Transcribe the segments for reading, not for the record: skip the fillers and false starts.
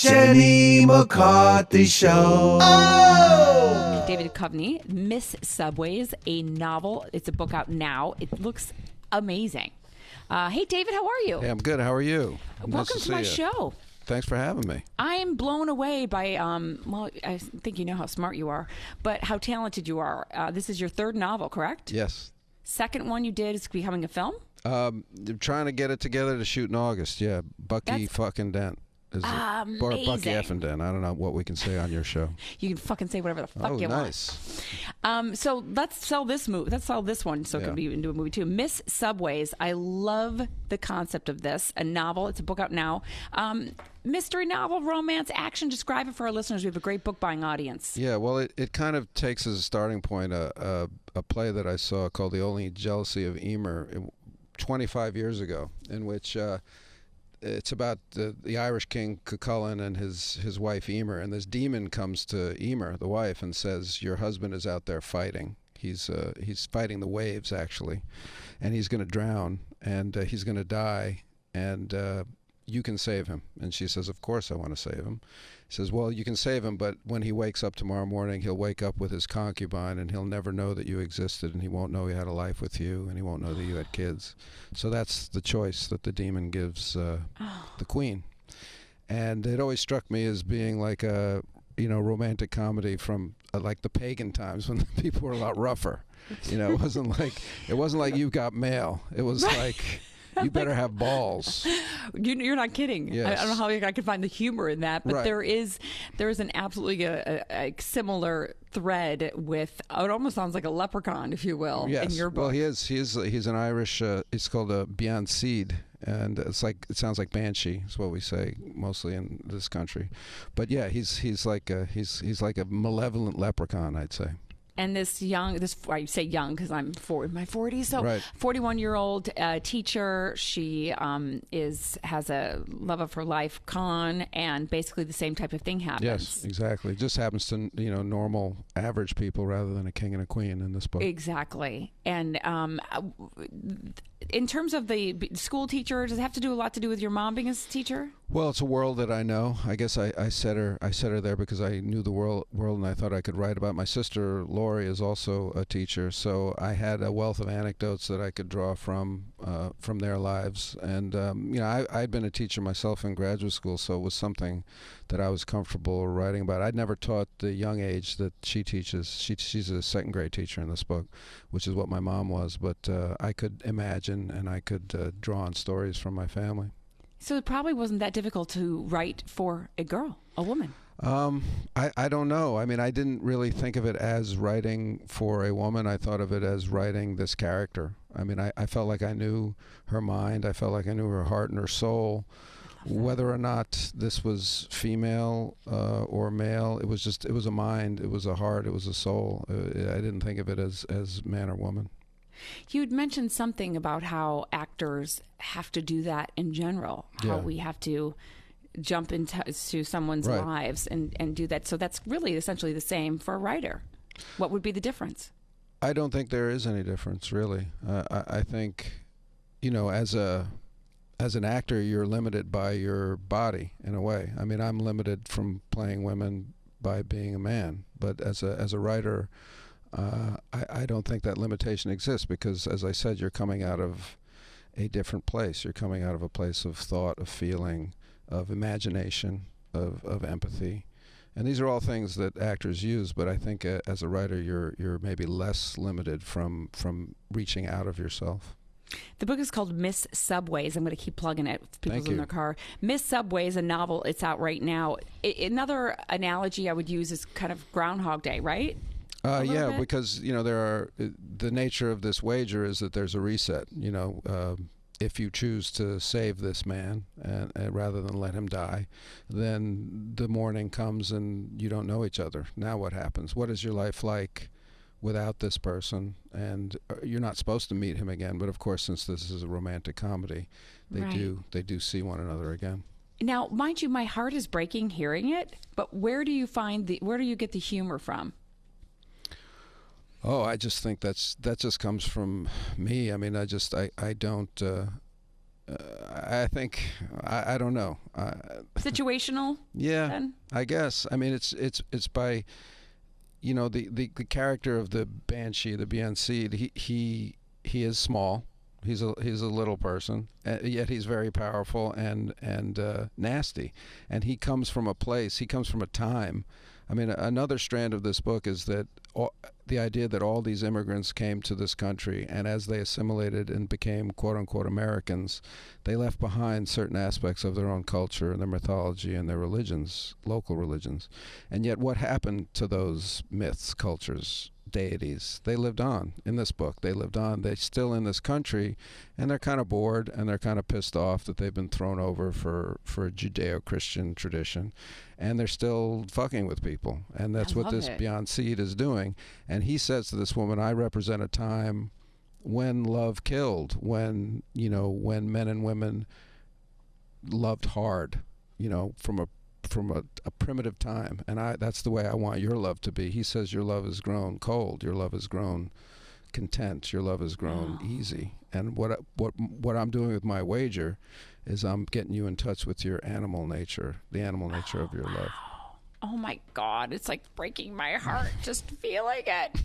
Jenny McCarthy Show. Oh! David Duchovny, Miss Subways, a novel. It's a book out now. It looks amazing. Hey, David, how are you? Hey, I'm good. How are you? Welcome to my show. Thanks for having me. I am blown away by, well, I think you know how smart you are, but how talented you are. This is your third novel, correct? Yes. Second one you did is becoming a film? They're trying to get it together to shoot in August. Yeah, Bucky fucking Dent. Or Bucky effing Dent. I don't know what we can say on your show. You can fucking say whatever the fuck you nice. want. So let's sell this movie. Let's sell this one so it can be into a movie too. Miss Subways. I love the concept of this. A novel. It's a book out now. Mystery novel, romance, action. Describe it for our listeners. We have a great book buying audience. Yeah, well, it kind of takes as a starting point a play that I saw called The Only Jealousy of Emer 25 years ago, in which it's about the Irish king Cuchulainn and his wife Emer, and this demon comes to Emer, the wife, and says, "Your husband is out there fighting. He's fighting the waves actually, and he's going to drown, and he's going to die, and you can save him." And she says, "Of course I want to save him." He says, "Well, you can save him, but when he wakes up tomorrow morning, he'll wake up with his concubine, and he'll never know that you existed, and he won't know he had a life with you, and he won't know that you had kids." So that's the choice that the demon gives the queen. And it always struck me as being like a romantic comedy from like the pagan times when people were a lot rougher. It wasn't like You've Got Mail. It was like, you better have balls. You're not kidding. Yes. I don't know how I could find the humor in that, but right. there is an absolutely a similar thread with. It almost sounds like a leprechaun, if you will, in your book. Well, he's an Irish. It's called a Bean Seed, and it sounds like banshee. Is what we say mostly in this country. But yeah, he's like a malevolent leprechaun, I'd say. And I say young because I'm in my 40s, so right. 41-year-old teacher. She has a love of her life con, and basically the same type of thing happens. Yes, exactly. It just happens to normal, average people rather than a king and a queen in this book. Exactly. And in terms of the school teacher, does it have to do a lot to do with your mom being a teacher? Well, it's a world that I know. I guess I set her there because I knew the world, and I thought I could write about. My sister Lori is also a teacher, so I had a wealth of anecdotes that I could draw from their lives. And I'd been a teacher myself in graduate school, so it was something that I was comfortable writing about. I'd never taught the young age that she teaches. She's a second grade teacher in this book, which is what my mom was. But I could imagine and I could draw on stories from my family. So it probably wasn't that difficult to write for a woman. I don't know. I mean, I didn't really think of it as writing for a woman. I thought of it as writing this character. I mean, I felt like I knew her mind. I felt like I knew her heart and her soul. Whether or not this was female or male, it was a mind, it was a heart, it was a soul. I didn't think of it as man or woman. You'd mentioned something about how actors have to do that in general, how we have to jump into someone's right. lives and do that. So that's really essentially the same for a writer. What would be the difference? I don't think there is any difference, really. I think, as an actor, you're limited by your body in a way. I mean, I'm limited from playing women by being a man, but as a writer, I don't think that limitation exists because, as I said, you're coming out of a different place. You're coming out of a place of thought, of feeling, of imagination, of empathy. And these are all things that actors use, but I think as a writer, you're maybe less limited from reaching out of yourself. The book is called Miss Subways. I'm going to keep plugging it if people's Thank in you. their car. Miss Subways, a novel. It's out right now. Another analogy I would use is kind of Groundhog Day, right? Yeah, because there are the nature of this wager is that there's a reset. If you choose to save this man and rather than let him die, then the morning comes and you don't know each other. Now what happens? What is your life like without this person? And you're not supposed to meet him again, but of course, since this is a romantic comedy, they do see one another again. Now, mind you, my heart is breaking hearing it. But where do you get the humor from? Oh, I just think that just comes from me. I mean, I don't. I think I don't know. Situational. Yeah, then? I guess. I mean, it's by, the character of the banshee, the Bianseed. He is small. He's a little person, yet he's very powerful and nasty. And he comes from a place. He comes from a time. I mean, another strand of this book is that the idea that all these immigrants came to this country, and as they assimilated and became quote-unquote Americans, they left behind certain aspects of their own culture and their mythology and their religions, local religions. And yet what happened to those myths, cultures, deities? They lived on in this book. They lived on. They're still in this country, and they're kind of bored, and they're kind of pissed off that they've been thrown over for a Judeo-Christian tradition, and they're still fucking with people. And that's what this Bianseed is doing. And he says to this woman, I represent a time when love killed, when men and women loved hard, from a primitive time, and that's the way I want your love to be. He says your love has grown cold, your love has grown content, your love has grown easy. And what I'm doing with my wager is I'm getting you in touch with your animal nature, the animal nature of your love. Oh my God, it's like breaking my heart just feeling it.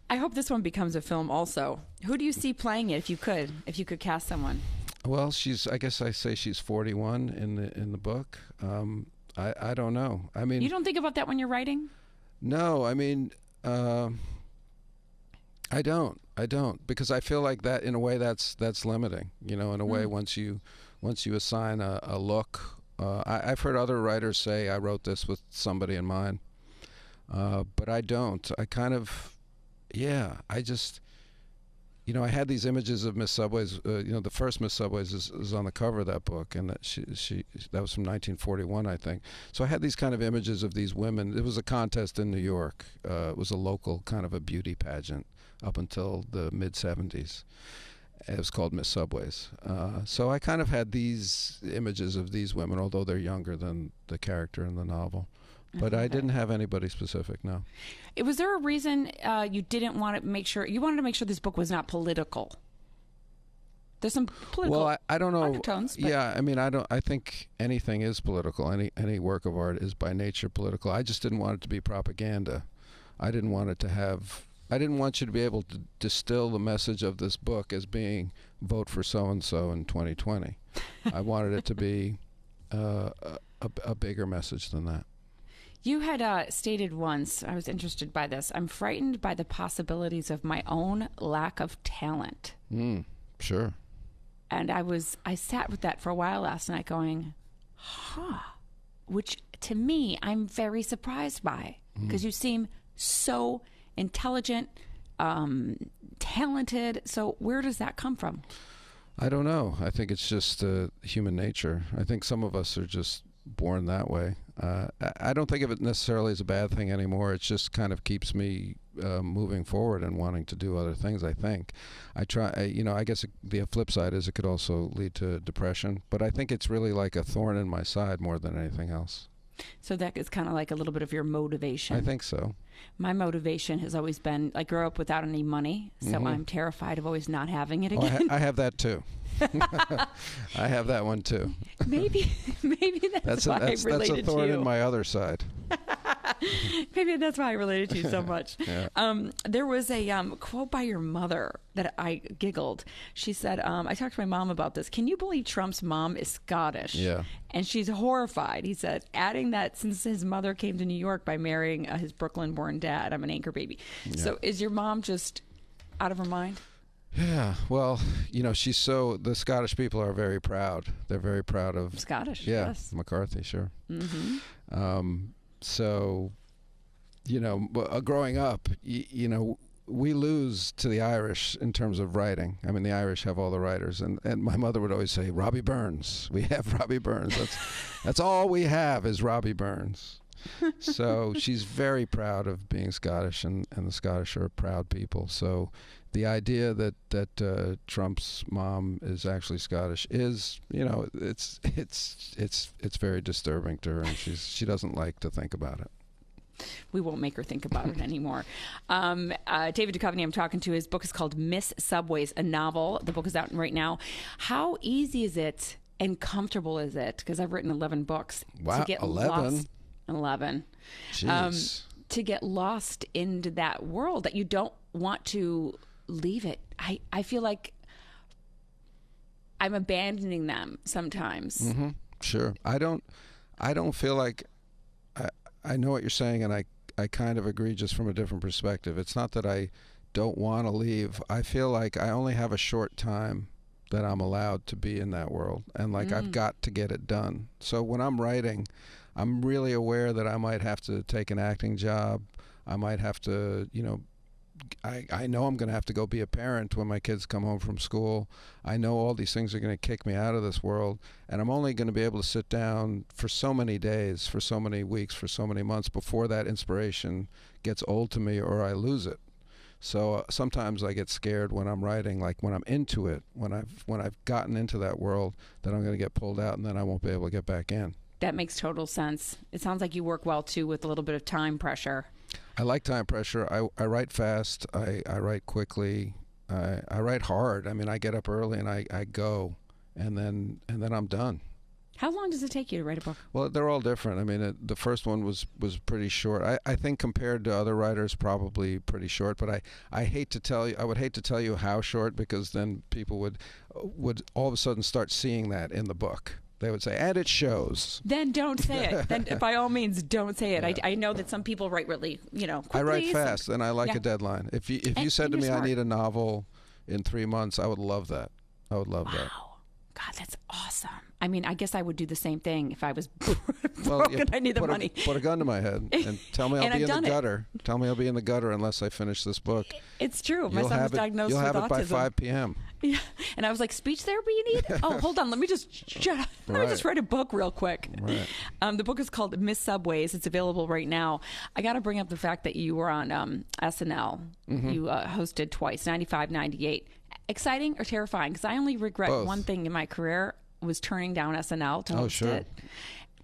I hope this one becomes a film also. Who do you see playing it if you could cast someone? Well, I guess I say she's 41 in the book. I don't know. I mean, you don't think about that when you're writing? No, I mean, I don't, because I feel like that in a way that's limiting. In a way, once you assign a look. I've heard other writers say I wrote this with somebody in mind, but I don't. I kind of, I just. I had these images of Miss Subways. The first Miss Subways is on the cover of that book, and that that was from 1941, I think. So I had these kind of images of these women. It was a contest in New York. It was a local kind of a beauty pageant up until the mid-'70s. It was called Miss Subways. So I kind of had these images of these women, although they're younger than the character in the novel. But I didn't have anybody specific, no. Was there a reason you didn't want to make sure, you wanted to make sure this book was not political? There's some political I don't know. undertones. But yeah, I mean, I think anything is political. Any work of art is by nature political. I just didn't want it to be propaganda. I didn't want you to be able to distill the message of this book as being vote for so-and-so in 2020. I wanted it to be a bigger message than that. You had stated once, I was interested by this, I'm frightened by the possibilities of my own lack of talent. Sure. And I sat with that for a while last night going, which to me, I'm very surprised by, because you seem so intelligent, talented. So where does that come from? I don't know. I think it's just human nature. I think some of us are just born that way. I don't think of it necessarily as a bad thing anymore. It just kind of keeps me moving forward and wanting to do other things, I think. I guess the flip side is it could also lead to depression, but I think it's really like a thorn in my side more than anything else. So that is kind of like a little bit of your motivation. I think so. My motivation has always been, I grew up without any money, so I'm terrified of always not having it again. I have that too. I have that one too. Maybe that's why I related to you. That's a thorn in my other side. Maybe that's why I related to you so much. Yeah. There was a quote by your mother that I giggled. She said, I talked to my mom about this. Can you believe Trump's mom is Scottish? Yeah. And she's horrified. He said, adding that since his mother came to New York by marrying his Brooklyn-born dad, I'm an anchor baby. Yeah. So is your mom just out of her mind? Yeah, well, she's the Scottish people are very proud. They're very proud of Scottish. Yeah, yes. McCarthy, sure. Mm-hmm. So, growing up, we lose to the Irish in terms of writing. I mean, the Irish have all the writers, and my mother would always say, Robbie Burns. We have Robbie Burns. That's all we have is Robbie Burns. So she's very proud of being Scottish, and the Scottish are proud people. So the idea that Trump's mom is actually Scottish is, it's very disturbing to her, and she doesn't like to think about it. We won't make her think about it anymore. David Duchovny, I'm talking to. His book is called Miss Subways, a novel. The book is out right now. How easy is it and comfortable is it? Because I've written 11 books. Wow, to get 11? 11. Jeez. To get lost into that world that you don't want to leave it. I feel like I'm abandoning them sometimes. Mm-hmm. Sure. I don't feel like I know what you're saying, and I kind of agree just from a different perspective. It's not that I don't want to leave. I feel like I only have a short time that I'm allowed to be in that world, and like I've got to get it done. So when I'm writing, I'm really aware that I might have to take an acting job. I might have to, I know I'm going to have to go be a parent when my kids come home from school. I know all these things are going to kick me out of this world, and I'm only going to be able to sit down for so many days, for so many weeks, for so many months before that inspiration gets old to me or I lose it. So sometimes I get scared when I'm writing, like when I'm into it, when I've gotten into that world, that I'm going to get pulled out and then I won't be able to get back in. That makes total sense. It sounds like you work well too with a little bit of time pressure. I like time pressure. I write fast. I write quickly. I write hard. I mean, I get up early and I go, and then I'm done. How long does it take you to write a book? Well, they're all different. I mean, the first one was pretty short. I think compared to other writers, probably pretty short. But I hate to tell you. I would hate to tell you how short, because then people would all of a sudden start seeing that in the book. They would say, and it shows. Then don't say it. Then by all means, don't say it. Yeah. I know that some people write really, quickly. I write fast, and I like a deadline. If you said to me, smart. I need a novel in 3 months, I would love that. I would love that. Wow. God, that's awesome. I mean, I guess I would do the same thing if I was broke Well, and I need the money. Put a gun to my head and tell me I'll be in the gutter. Tell me I'll be in the gutter unless I finish this book. It's true. My son was diagnosed with autism. You'll have it by 5 p.m. Yeah, and I was like, speech therapy you need? Oh, hold on. Let me just Let me just write a book real quick. Right. The book is called Miss Subways. It's available right now. I got to bring up the fact that you were on SNL. Mm-hmm. You hosted twice, 95, 98. Exciting or terrifying? Because I only regret Both. one thing in my career was turning down SNL to host it.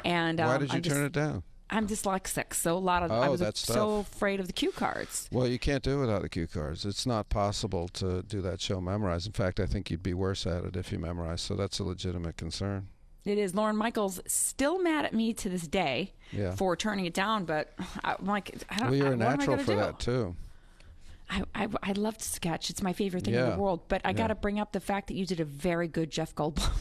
And why did you turn it down? I'm dyslexic, so I was so afraid of the cue cards. Well, you can't do it without the cue cards. It's not possible to do that show memorized. In fact, I think you'd be worse at it if you memorized, so that's a legitimate concern. It is. Lauren Michaels still mad at me to this day for turning it down, but I'm like, I don't know. Well, you're a natural for that, too. I love to sketch. It's my favorite thing in the world, but I got to bring up the fact that you did a very good Jeff Goldblum.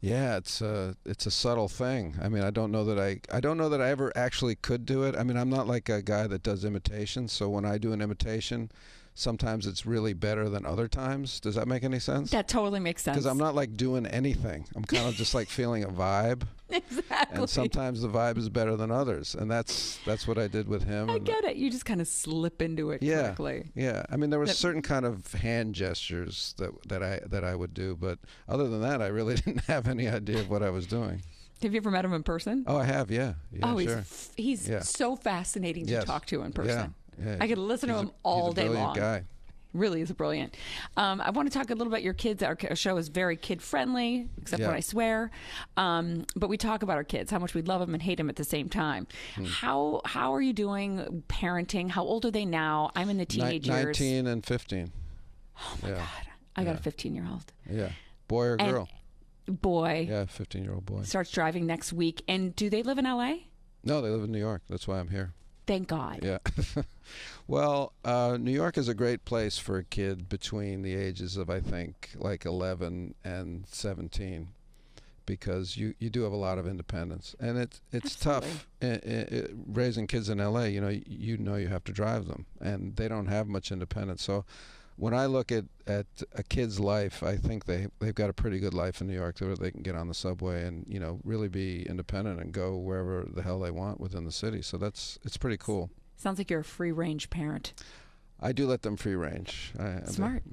Yeah, it's a subtle thing. I mean, I don't know that I ever actually could do it. I mean, I'm not like a guy that does imitations. So when I do an imitation, sometimes it's really better than other times. Does that make any sense? That totally makes sense. Because I'm not like doing anything. I'm kind of just like feeling a vibe. Exactly. And sometimes the vibe is better than others, and that's what I did with him. I get it. You just kind of slip into it quickly. Yeah. I mean, there was certain kind of hand gestures that I would do, but other than that, I really didn't have any idea of what I was doing. Have you ever met him in person? Oh, I have. Yeah. Sure. He's so fascinating to talk to in person. Yeah. I could listen to him all day long. He's a brilliant guy. Really is brilliant. I want to talk a little about your kids. Our show is very kid-friendly, except when I swear. But we talk about our kids, how much we love them and hate them at the same time. How are you doing parenting? How old are they now? I'm in the teenage years. 19 and 15. Oh, my God. I got a 15-year-old. Yeah. Boy or girl? Boy. Yeah, 15-year-old boy. Starts driving next week. And do they live in L.A.? No, they live in New York. That's why I'm here. Thank God. Yeah. Well, New York is a great place for a kid between the ages of, I think, like 11 and 17, because you do have a lot of independence, and it's tough raising kids in LA. You know you have to drive them, and they don't have much independence. So when I look at a kid's life, I think they've got a pretty good life in New York, where they can get on the subway and really be independent and go wherever the hell they want within the city. So it's pretty cool. Sounds like you're a free-range parent. I do let them free range. Smart.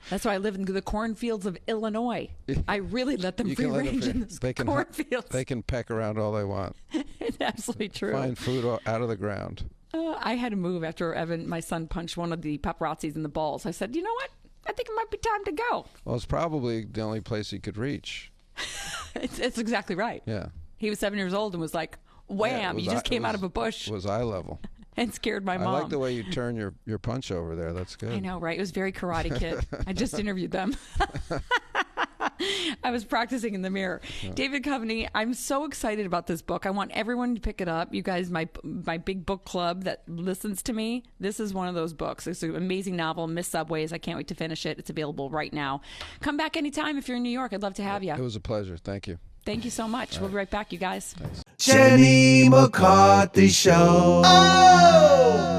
That's why I live in the cornfields of Illinois. I really let them free range in the cornfields. They can peck around all they want. It's absolutely true. Find food out of the ground. I had to move after Evan, my son, punched one of the paparazzis in the balls. I said, you know what? I think it might be time to go. Well, it's probably the only place he could reach. It's exactly right. Yeah. He was 7 years old and was like, Wham! You just came out of a bush It was eye level. and scared my mom. I like the way you turn your punch over there. That's good. I know, right? It was very Karate Kid. I just interviewed them. I was practicing in the mirror. David Duchovny, I'm so excited about this book. I want everyone to pick it up. You guys, my big book club that listens to me, this is one of those books. It's an amazing novel, Miss Subways. I can't wait to finish it. It's available right now. Come back anytime if you're in New York. I'd love to have you. It was a pleasure. Thank you. Thank you so much. We'll be right back, you guys. Thanks. Jenny McCarthy Show. Oh!